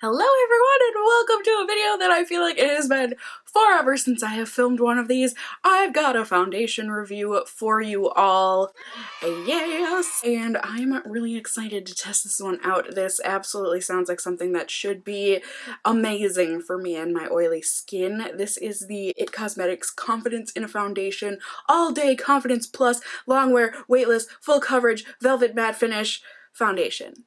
Hello everyone and welcome to a video that I feel like it has been forever since I have filmed one of these. I've got a foundation review for you all. Yes! And I'm really excited to test this one out. This absolutely sounds like something that should be amazing for me and my oily skin. This is the IT Cosmetics Confidence in a Foundation All Day Confidence Plus Longwear Weightless Full Coverage Velvet Matte Finish Foundation.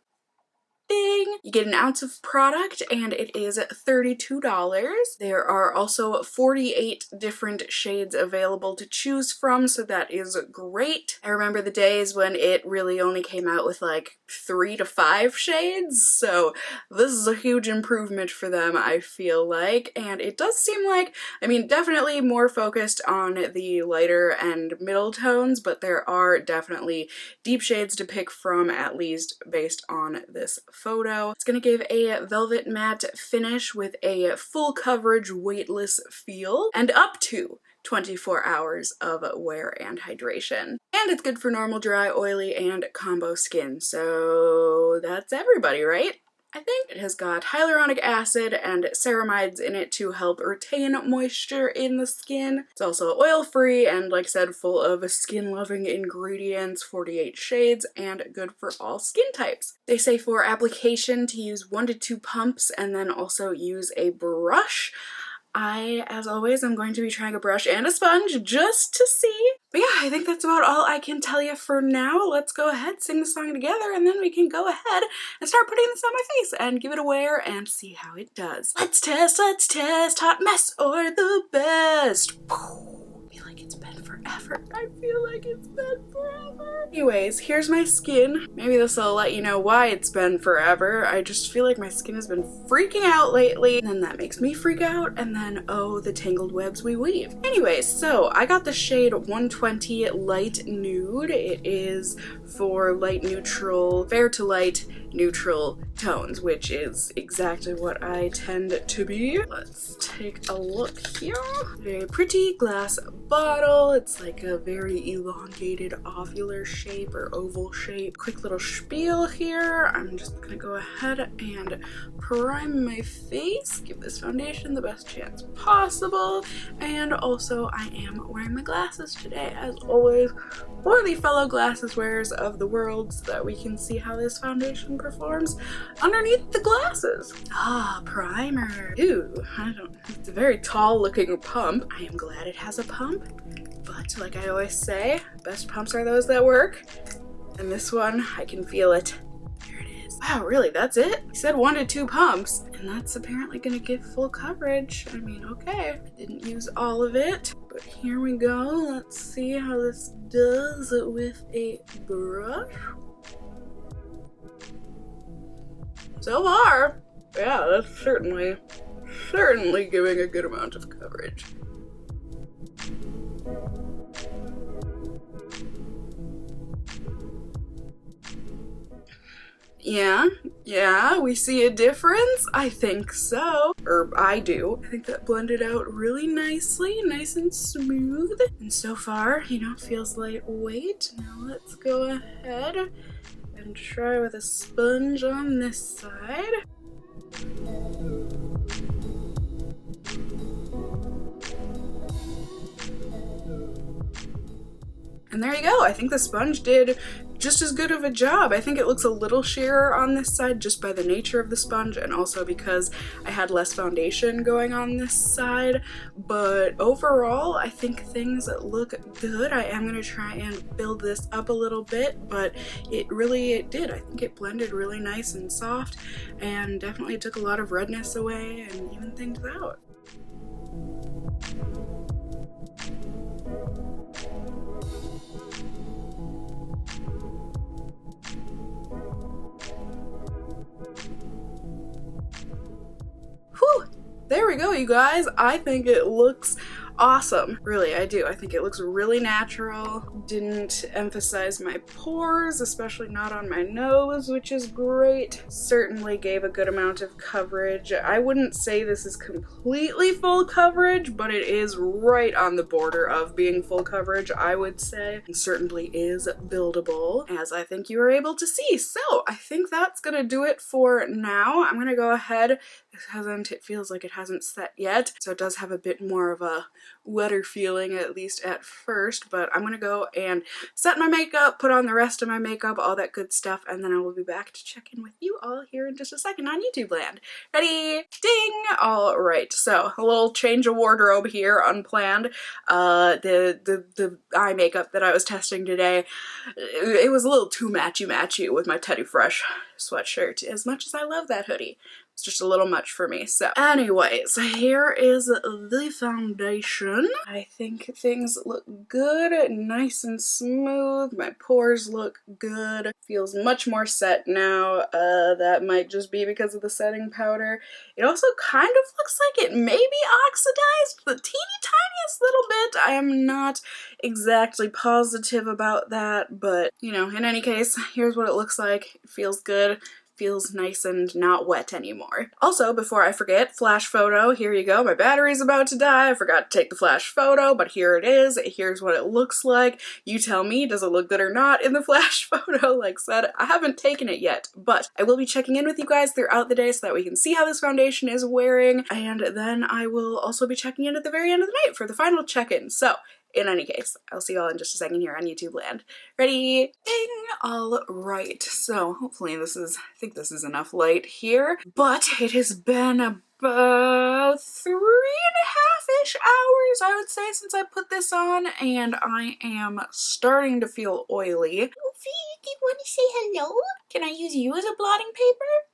Ding! You get an ounce of product and it is $32. There are also 48 different shades available to choose from, so that is great. I remember the days when it really only came out with like 3 to 5 shades, so this is a huge improvement for them, I feel like. And it does seem like, I mean, definitely more focused on the lighter and middle tones, but there are definitely deep shades to pick from, at least based on this photo. It's gonna give a velvet matte finish with a full coverage weightless feel and up to 24 hours of wear and hydration. And it's good for normal, dry, oily, and combo skin. So that's everybody, right? I think it has got hyaluronic acid and ceramides in it to help retain moisture in the skin. It's also oil-free and, like I said, full of skin-loving ingredients, 48 shades, and good for all skin types. They say for application to use 1 to 2 pumps and then also use a brush. As always, I'm going to be trying a brush and a sponge just to see. But yeah, I think that's about all I can tell you for now. Let's go ahead, sing the song together, and then we can go ahead and start putting this on my face and give it a wear and see how it does. Let's test, hot mess or the best. I feel like it's been forever. I feel like it's been forever. Anyways, here's my skin. Maybe this will let you know why it's been forever. I just feel like my skin has been freaking out lately, and then that makes me freak out, and then, oh, the tangled webs we weave. Anyways, so I got the shade 120 Light Nude. It is for light neutral, fair to light neutral tones, which is exactly what I tend to be. Let's take a look here. Very pretty glass bottle. It's like a very elongated ovular shape or oval shape. Quick little spiel here. I'm just gonna go ahead and prime my face, give this foundation the best chance possible, and also I am wearing my glasses today, as always, for the fellow glasses wearers of the world, so that we can see how this foundation performs underneath the glasses. Ah, primer. Ooh, it's a very tall looking pump. I am glad it has a pump, but like I always say, best pumps are those that work, and this one, I can feel it. There it is. Wow, really, that's it? He said 1 to 2 pumps, and that's apparently gonna give full coverage. I mean, okay, I didn't use all of it, but here we go. Let's see how this does with a brush. So far, yeah, that's certainly giving a good amount of coverage. Yeah, we see a difference? I think so. Or I do. I think that blended out really nicely, nice and smooth. And so far, you know, it feels lightweight. Now let's go ahead and try with a sponge on this side. And there you go. I think the sponge did just as good of a job. I think it looks a little sheerer on this side just by the nature of the sponge, and also because I had less foundation going on this side. But overall, I think things look good. I am going to try and build this up a little bit, but it did. I think it blended really nice and soft, and definitely took a lot of redness away and evened things out. Whew! There we go, you guys. I think it looks awesome. Really, I do. I think it looks really natural. Didn't emphasize my pores, especially not on my nose, which is great. Certainly gave a good amount of coverage. I wouldn't say this is completely full coverage, but it is right on the border of being full coverage, I would say. It certainly is buildable, as I think you were able to see. So I think that's gonna do it for now. I'm gonna go ahead. It feels like it hasn't set yet, so it does have a bit more of a wetter feeling, at least at first, but I'm gonna go and set my makeup, put on the rest of my makeup, all that good stuff, and then I will be back to check in with you all here in just a second on YouTube land. Ready? Ding! All right, so a little change of wardrobe here, unplanned. The eye makeup that I was testing today, it was a little too matchy with my Teddy Fresh sweatshirt, as much as I love that hoodie. It's just a little much for me. So anyways, here is the foundation. I think things look good, nice and smooth. My pores look good. Feels much more set now. That might just be because of the setting powder. It also kind of looks like it may be oxidized the teeny tiniest little bit. I am not exactly positive about that, but you know, in any case, here's what it looks like. It feels good. Feels nice and not wet anymore. Also, before I forget, flash photo, here you go. My battery's about to die. I forgot to take the flash photo, but here it is. Here's what it looks like. You tell me, does it look good or not in the flash photo? Like I said, I haven't taken it yet, but I will be checking in with you guys throughout the day so that we can see how this foundation is wearing, and then I will also be checking in at the very end of the night for the final check-in. So, in any case, I'll see you all in just a second here on YouTube land. Ready? Ding! All right, so hopefully I think this is enough light here, but it has been about 3.5-ish hours, I would say, since I put this on, and I am starting to feel oily. Oofy, do you want to say hello? Can I use you as a blotting paper?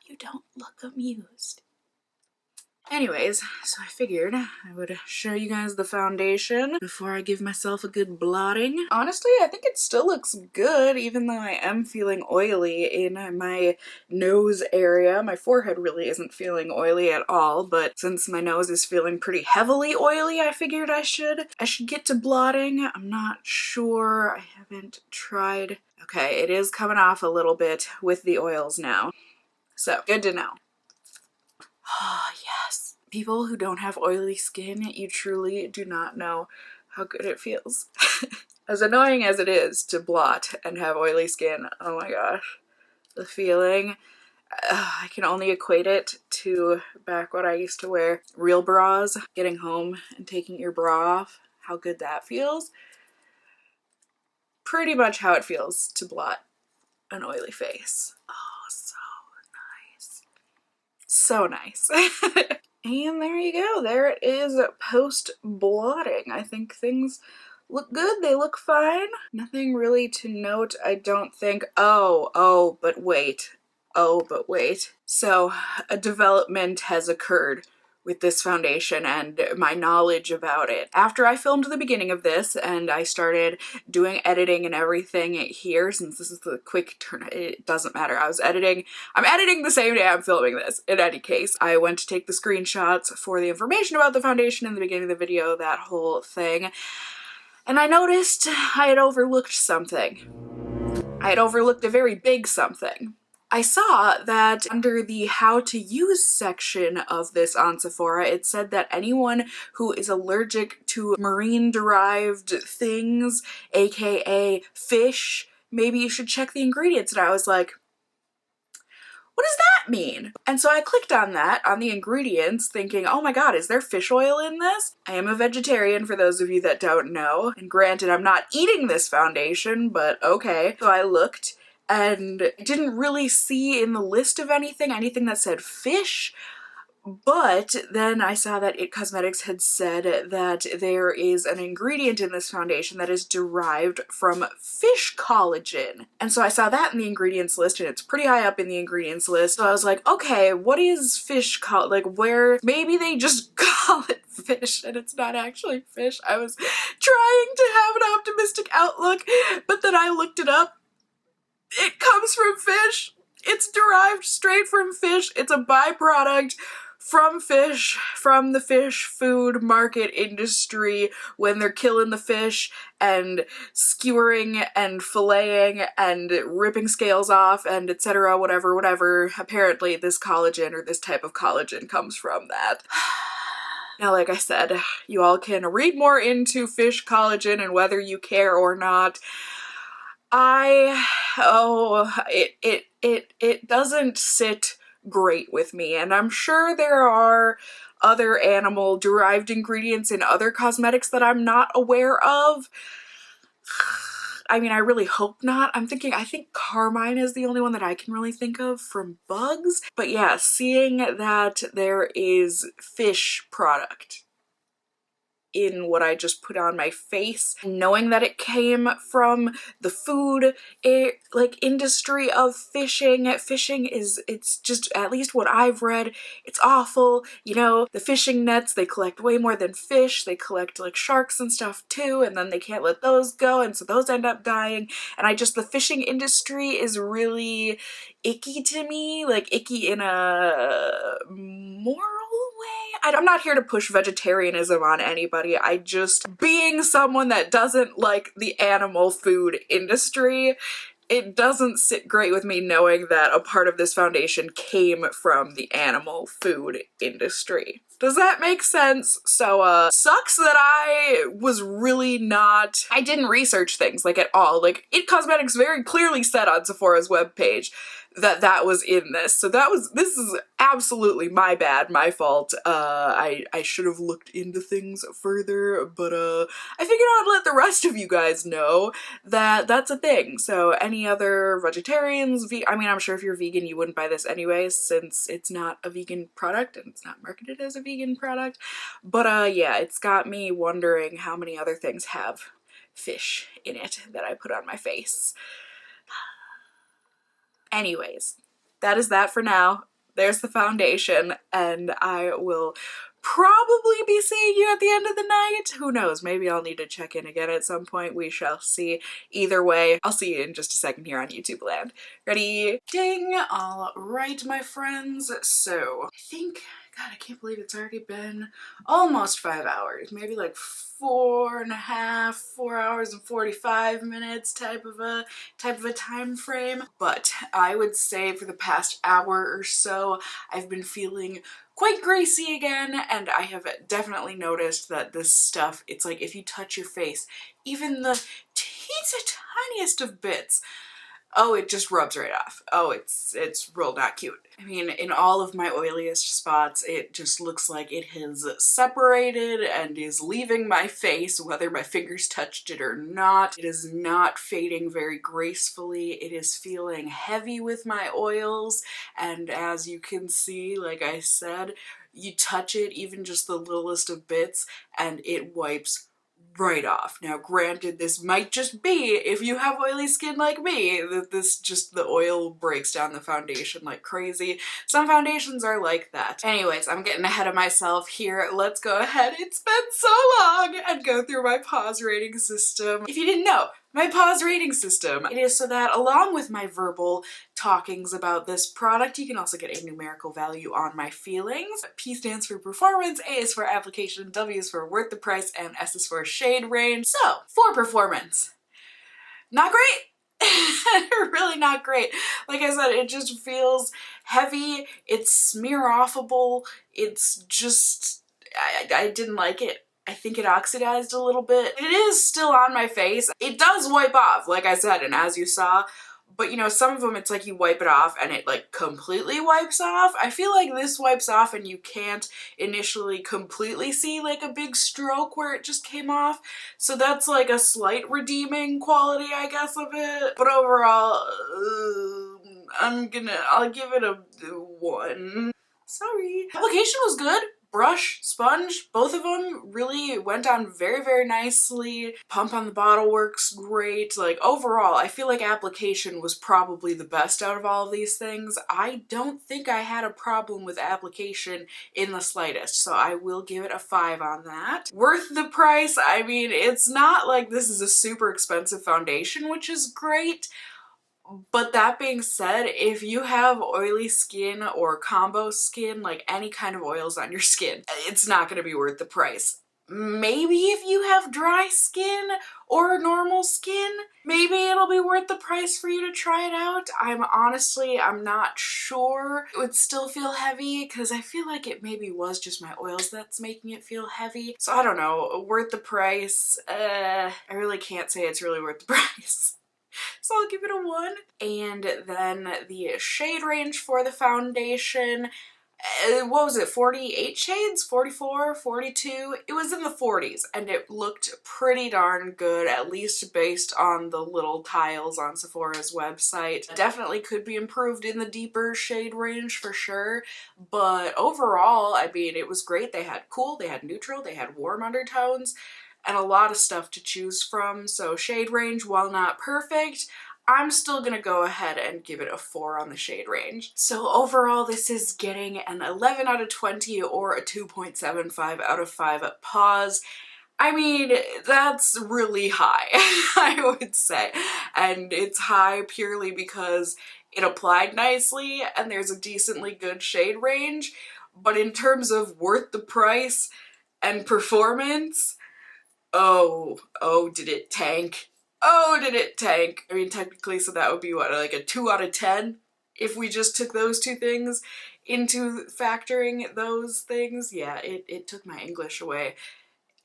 You don't look amused. Anyways, so I figured I would show you guys the foundation before I give myself a good blotting. Honestly, I think it still looks good, even though I am feeling oily in my nose area. My forehead really isn't feeling oily at all, but since my nose is feeling pretty heavily oily, I figured I should get to blotting. I'm not sure. I haven't tried. Okay, it is coming off a little bit with the oils now. So, good to know. Oh, yes. People who don't have oily skin, you truly do not know how good it feels. As annoying as it is to blot and have oily skin, oh my gosh. The feeling, I can only equate it to back when I used to wear real bras, getting home and taking your bra off, how good that feels. Pretty much how it feels to blot an oily face. Oh, so nice. And there you go. There it is post-blotting. I think things look good. They look fine. Nothing really to note, I don't think. Oh, but wait. So, a development has occurred with this foundation and my knowledge about it. After I filmed the beginning of this and I started doing editing and everything here, since this is the quick turn, it doesn't matter. I'm editing the same day I'm filming this. In any case, I went to take the screenshots for the information about the foundation in the beginning of the video, that whole thing. And I noticed I had overlooked something. I had overlooked a very big something. I saw that under the how to use section of this on Sephora, it said that anyone who is allergic to marine-derived things, aka fish, maybe you should check the ingredients. And I was like, what does that mean? And so I clicked on that, on the ingredients, thinking, oh my god, is there fish oil in this? I am a vegetarian, for those of you that don't know. And granted, I'm not eating this foundation, but okay. So I looked, and I didn't really see in the list of anything that said fish, but then I saw that It Cosmetics had said that there is an ingredient in this foundation that is derived from fish collagen. And so I saw that in the ingredients list, and it's pretty high up in the ingredients list. So I was like, okay, what is fish collagen? Like, where, maybe they just call it fish and it's not actually fish. I was trying to have an optimistic outlook, but then I looked it up. It comes from fish. It's derived straight from fish. It's a byproduct from fish, from the fish food market industry, when they're killing the fish and skewering and filleting and ripping scales off and etc. whatever. Apparently this collagen, or this type of collagen, comes from that. Now, like I said, you all can read more into fish collagen and whether you care or not. It doesn't sit great with me, and I'm sure there are other animal derived ingredients in other cosmetics that I'm not aware of. I mean, I really hope not. I think carmine is the only one that I can really think of from bugs. But yeah, seeing that there is fish product in what I just put on my face, knowing that it came from the food industry of fishing. It's just, at least what I've read, it's awful. You know, the fishing nets, they collect way more than fish. They collect like sharks and stuff too, and then they can't let those go, and so those end up dying. And the fishing industry is really icky to me, like icky in a moral way. I'm not here to push vegetarianism on anybody. Being someone that doesn't like the animal food industry, it doesn't sit great with me knowing that a part of this foundation came from the animal food industry. Does that make sense? So, sucks that I didn't research things, like, at all. Like, It Cosmetics very clearly said on Sephora's webpage that was in this. So this is absolutely my bad, my fault. I should have looked into things further, but I figured I'd let the rest of you guys know that that's a thing. So any other vegetarians, I mean, I'm sure if you're vegan you wouldn't buy this anyway, since it's not a vegan product and it's not marketed as a vegan product. But yeah, it's got me wondering how many other things have fish in it that I put on my face. Anyways, that is that for now. There's the foundation, and I will probably be seeing you at the end of the night. Who knows? Maybe I'll need to check in again at some point. We shall see. Either way, I'll see you in just a second here on YouTube land. Ready? Ding! All right, my friends. So, God, I can't believe it's already been almost 5 hours. Maybe like 4.5, 4 hours and 45 minutes type of a time frame. But I would say for the past hour or so, I've been feeling quite greasy again, and I have definitely noticed that this stuff, it's like if you touch your face, even the tiniest of bits, oh, it just rubs right off. Oh, it's real not cute. I mean, in all of my oiliest spots, it just looks like it has separated and is leaving my face, whether my fingers touched it or not. It is not fading very gracefully. It is feeling heavy with my oils, and as you can see, like I said, you touch it, even just the littlest of bits, and it wipes right off. Now granted, this might just be, if you have oily skin like me, that the oil breaks down the foundation like crazy. Some foundations are like that. Anyways, I'm getting ahead of myself here. Let's go ahead, it's been so long, and go through my pause rating system. If you didn't know, my pause rating system, it is so that along with my verbal talkings about this product, you can also get a numerical value on my feelings. P stands for performance, A is for application, W is for worth the price, and S is for shade range. So, for performance, not great. Really not great. Like I said, it just feels heavy, it's smear-offable, it's just, I didn't like it. I think it oxidized a little bit. It is still on my face. It does wipe off, like I said, and as you saw, but you know, some of them it's like you wipe it off and it like completely wipes off. I feel like this wipes off and you can't initially completely see like a big stroke where it just came off. So that's like a slight redeeming quality, I guess, of it. But overall, I'll give it a 1. Sorry. Application was good. Brush, sponge, both of them really went on very, very nicely. Pump on the bottle works great. Like overall, I feel like application was probably the best out of all of these things. I don't think I had a problem with application in the slightest, so I will give it a 5 on that. Worth the price, I mean, it's not like this is a super expensive foundation, which is great. But that being said, if you have oily skin or combo skin, like any kind of oils on your skin, it's not going to be worth the price. Maybe if you have dry skin or normal skin, maybe it'll be worth the price for you to try it out. I'm not sure. It would still feel heavy because I feel like it maybe was just my oils that's making it feel heavy. So I don't know, worth the price? I really can't say it's really worth the price. So I'll give it a 1. And then the shade range for the foundation, what was it, 48 shades? 44, 42? It was in the 40s and it looked pretty darn good, at least based on the little tiles on Sephora's website. Definitely could be improved in the deeper shade range for sure, but overall, I mean, it was great. They had cool, they had neutral, they had warm undertones, and a lot of stuff to choose from. So shade range, while not perfect, I'm still gonna go ahead and give it a 4 on the shade range. So overall, this is getting an 11 out of 20 or a 2.75 out of 5 paws. I mean, that's really high, I would say. And it's high purely because it applied nicely and there's a decently good shade range. But in terms of worth the price and performance, oh, did it tank? Oh, did it tank? I mean, technically, so that would be what, like a 2 out of 10? If we just took those two things into factoring those things? Yeah, it took my English away.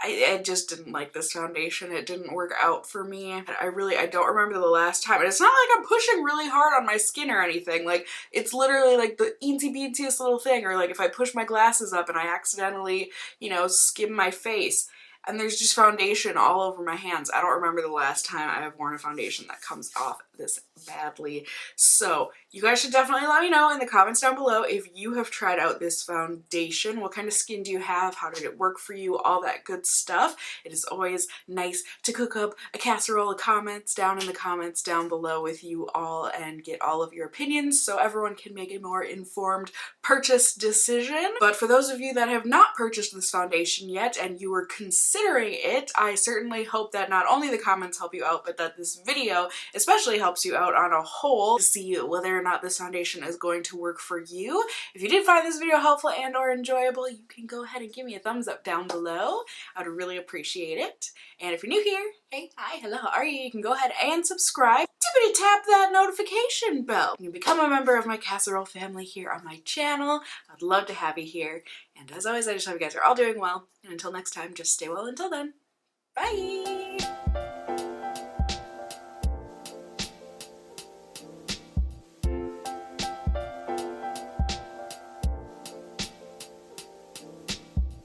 I just didn't like this foundation. It didn't work out for me. I don't remember the last time. And it's not like I'm pushing really hard on my skin or anything. Like, it's literally like the eensy beansiest little thing. Or like if I push my glasses up and I accidentally, you know, skim my face, and there's just foundation all over my hands. I don't remember the last time I have worn a foundation that comes off this badly. So you guys should definitely let me know in the comments down below if you have tried out this foundation. What kind of skin do you have? How did it work for you? All that good stuff. It is always nice to cook up a casserole of comments down in the comments down below with you all and get all of your opinions so everyone can make a more informed purchase decision. But for those of you that have not purchased this foundation yet and you were considering it, I certainly hope that not only the comments help you out, but that this video especially helps you out on a whole to see whether or not this foundation is going to work for you. If you did find this video helpful and or enjoyable, you can go ahead and give me a thumbs up down below. I would really appreciate it. And if you're new here, hey, hi, hello, how are you? You can go ahead and subscribe. Tippity tap that notification bell. You can become a member of my casserole family here on my channel. I'd love to have you here. And as always, I just hope you guys are all doing well. And until next time, just stay well until then. Bye!